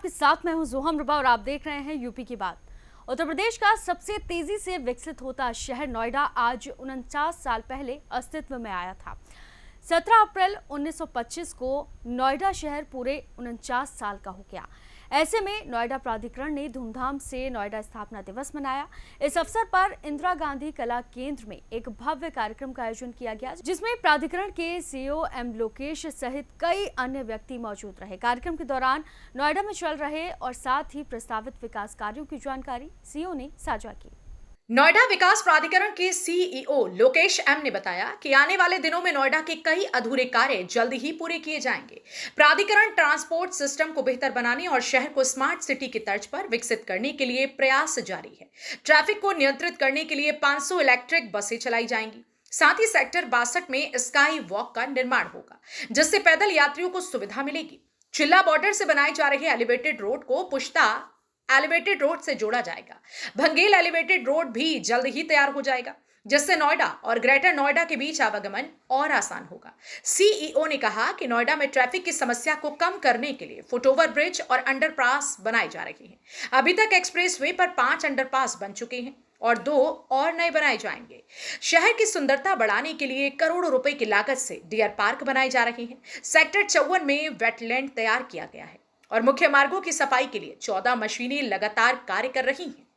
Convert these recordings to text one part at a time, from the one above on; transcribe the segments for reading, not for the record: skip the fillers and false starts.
आपके साथ मैं हूं जोहम रुबा और आप देख रहे हैं यूपी की बात। उत्तर प्रदेश का सबसे तेजी से विकसित होता शहर नोएडा आज 49 साल पहले अस्तित्व में आया था। 17 अप्रैल 1925 को नोएडा शहर पूरे 49 साल का हो गया। ऐसे में नोएडा प्राधिकरण ने धूमधाम से नोएडा स्थापना दिवस मनाया। इस अवसर पर इंदिरा गांधी कला केंद्र में एक भव्य कार्यक्रम का आयोजन किया गया, जिसमें प्राधिकरण के सीईओ एम लोकेश सहित कई अन्य व्यक्ति मौजूद रहे। कार्यक्रम के दौरान नोएडा में चल रहे और साथ ही प्रस्तावित विकास कार्यों की जानकारी सीईओ ने साझा की। नोएडा विकास प्राधिकरण के सीईओ लोकेश एम ने बताया कि आने वाले दिनों में नोएडा के कई अधूरे कार्य जल्द ही पूरे किए जाएंगे। प्राधिकरण ट्रांसपोर्ट सिस्टम को बेहतर बनाने और शहर को स्मार्ट सिटी की तर्ज पर विकसित करने के लिए प्रयास जारी है। ट्रैफिक को नियंत्रित करने के लिए 500 इलेक्ट्रिक बसें चलाई जाएंगी। साथ ही सेक्टर 62 में स्काई वॉक का निर्माण होगा, जिससे पैदल यात्रियों को सुविधा मिलेगी। चिल्ला बॉर्डर से बनाए जा रहे एलिवेटेड रोड को पुश्ता एलिवेटेड रोड से जोड़ा जाएगा। भंगेल एलिवेटेड रोड भी जल्द ही तैयार हो जाएगा, जिससे नोएडा और ग्रेटर नोएडा के बीच आवागमन और आसान होगा। सीईओ ने कहा कि नोएडा में ट्रैफिक की समस्या को कम करने के लिए फुटओवर ब्रिज और अंडरपास बनाए जा रहे हैं। अभी तक एक्सप्रेस वे पर 5 अंडरपास बन चुके हैं और 2 और नए बनाए जाएंगे। शहर की सुंदरता बढ़ाने के लिए करोड़ों रुपए की लागत से डियर पार्क बनाए जा रहे हैं। सेक्टर 54 में वेटलैंड तैयार किया गया है और मुख्य मार्गों की सफाई के लिए 14 मशीनें लगातार कार्य कर रही हैं।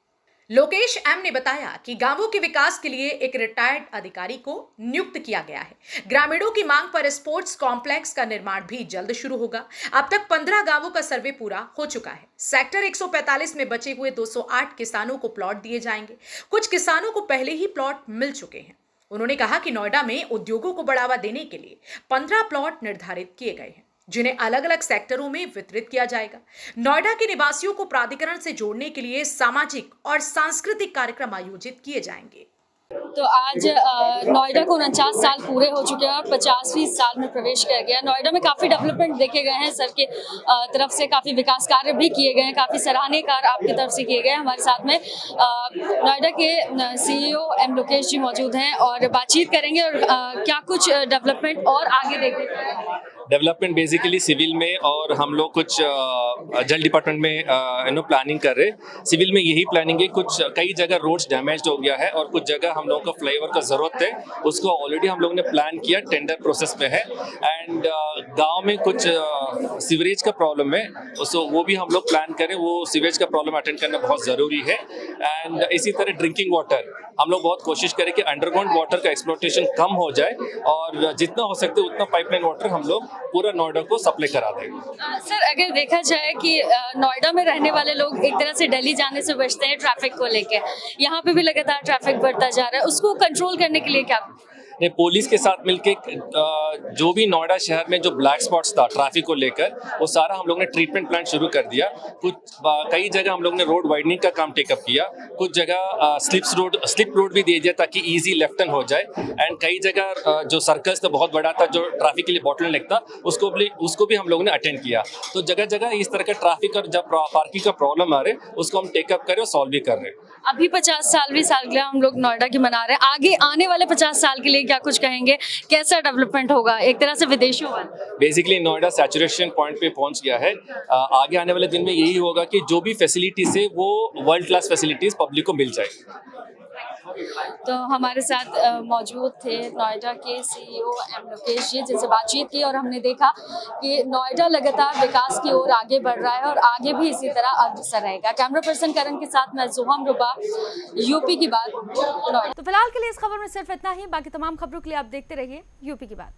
लोकेश एम ने बताया कि गांवों के विकास के लिए एक रिटायर्ड अधिकारी को नियुक्त किया गया है। ग्रामीणों की मांग पर स्पोर्ट्स कॉम्प्लेक्स का निर्माण भी जल्द शुरू होगा। अब तक 15 गांवों का सर्वे पूरा हो चुका है। सेक्टर 145 में बचे हुए 208 किसानों को प्लॉट दिए जाएंगे। कुछ किसानों को पहले ही प्लॉट मिल चुके हैं। उन्होंने कहा कि नोएडा में उद्योगों को बढ़ावा देने के लिए 15 प्लॉट निर्धारित किए गए हैं, जिन्हें अलग अलग सेक्टरों में वितरित किया जाएगा। नोएडा के निवासियों को प्राधिकरण से जोड़ने के लिए सामाजिक और सांस्कृतिक कार्यक्रम आयोजित किए जाएंगे। तो आज नोएडा को 49 साल पूरे हो चुके हैं और 50वीं साल में प्रवेश कर गया। नोएडा में काफ़ी डेवलपमेंट देखे गए हैं, सर के तरफ से काफ़ी विकास कार्य भी किए गए हैं, काफ़ी सराहनीय कार्य आपकी तरफ से किए गए हैं। हमारे साथ में नोएडा के सीईओ एम लोकेश जी मौजूद हैं और बातचीत करेंगे और क्या कुछ डेवलपमेंट और आगे देखने को मिलेगा। डेवलपमेंट बेसिकली सिविल में और हम लोग कुछ जल डिपार्टमेंट में प्लानिंग कर रहे हैं। सिविल में यही प्लानिंग है, कुछ कई जगह रोड्स डैमेज हो गया है और कुछ जगह हम लोगों को फ्लाईओवर का जरूरत है। उसको ऑलरेडी हम लोग ने प्लान किया, टेंडर प्रोसेस में है। एंड गांव में कुछ सीवरेज का प्रॉब्लम है, सो वो भी हम लोग प्लान करें। वो सीवरेज का प्रॉब्लम अटेंड करना बहुत ज़रूरी है। एंड इसी तरह ड्रिंकिंग वाटर हम लोग बहुत कोशिश करें कि अंडरग्राउंड वाटर का एक्सप्लॉयटेशन कम हो जाए और जितना हो सकते उतना पाइपलाइन वाटर हम लोग पूरा नोएडा को सप्लाई करा दें। सर, अगर देखा जाए कि नोएडा में रहने वाले लोग एक तरह से दिल्ली जाने से बचते हैं ट्रैफिक को लेके, यहाँ पे भी लगातार ट्रैफिक बढ़ता जा रहा है, उसको कंट्रोल करने के लिए क्या? ने पुलिस के साथ मिलके जो भी नोएडा शहर में जो ब्लैक स्पॉट्स था ट्रैफिक को लेकर, वो सारा हम लोग ने ट्रीटमेंट प्लान शुरू कर दिया। कई जगह हम लोग ने रोड वाइडनिंग का काम टेकअप किया, कुछ जगह स्लिप रोड भी दे दिया ताकि इजी लेफ्ट टर्न हो जाए। एंड कई जगह जो सर्कल्स था बहुत बड़ा था, जो ट्रैफिक के लिए बॉटलनेक था, उसको भी हम लोग ने अटेंड किया। तो जगह जगह इस तरह का ट्रैफिक और जब पार्किंग का प्रॉब्लम आ रहे उसको हम टेकअप कर रहे और सॉल्व भी कर रहे हैं। अभी 50वीं सालगिरह हम लोग नोएडा की मना रहे हैं, आगे आने वाले 50 साल के लिए क्या कुछ कहेंगे? कैसा डेवलपमेंट होगा एक तरह से विदेशों वाला? बेसिकली नोएडा सैचुरेशन पॉइंट पे पहुंच गया है। आगे आने वाले दिन में यही होगा कि जो भी फैसिलिटीज है वो वर्ल्ड क्लास फैसिलिटीज पब्लिक को मिल जाए। तो हमारे साथ मौजूद थे नोएडा के सीईओ एम लोकेश जी, जिनसे बातचीत की और हमने देखा कि नोएडा लगातार विकास की ओर आगे बढ़ रहा है और आगे भी इसी तरह अग्रसर रहेगा। कैमरा पर्सन करण के साथ मैं जोहम रुबा, यूपी की बात, नोएडा। तो फिलहाल के लिए इस खबर में सिर्फ इतना ही। बाकी तमाम खबरों के लिए आप देखते रहिए यूपी की बात।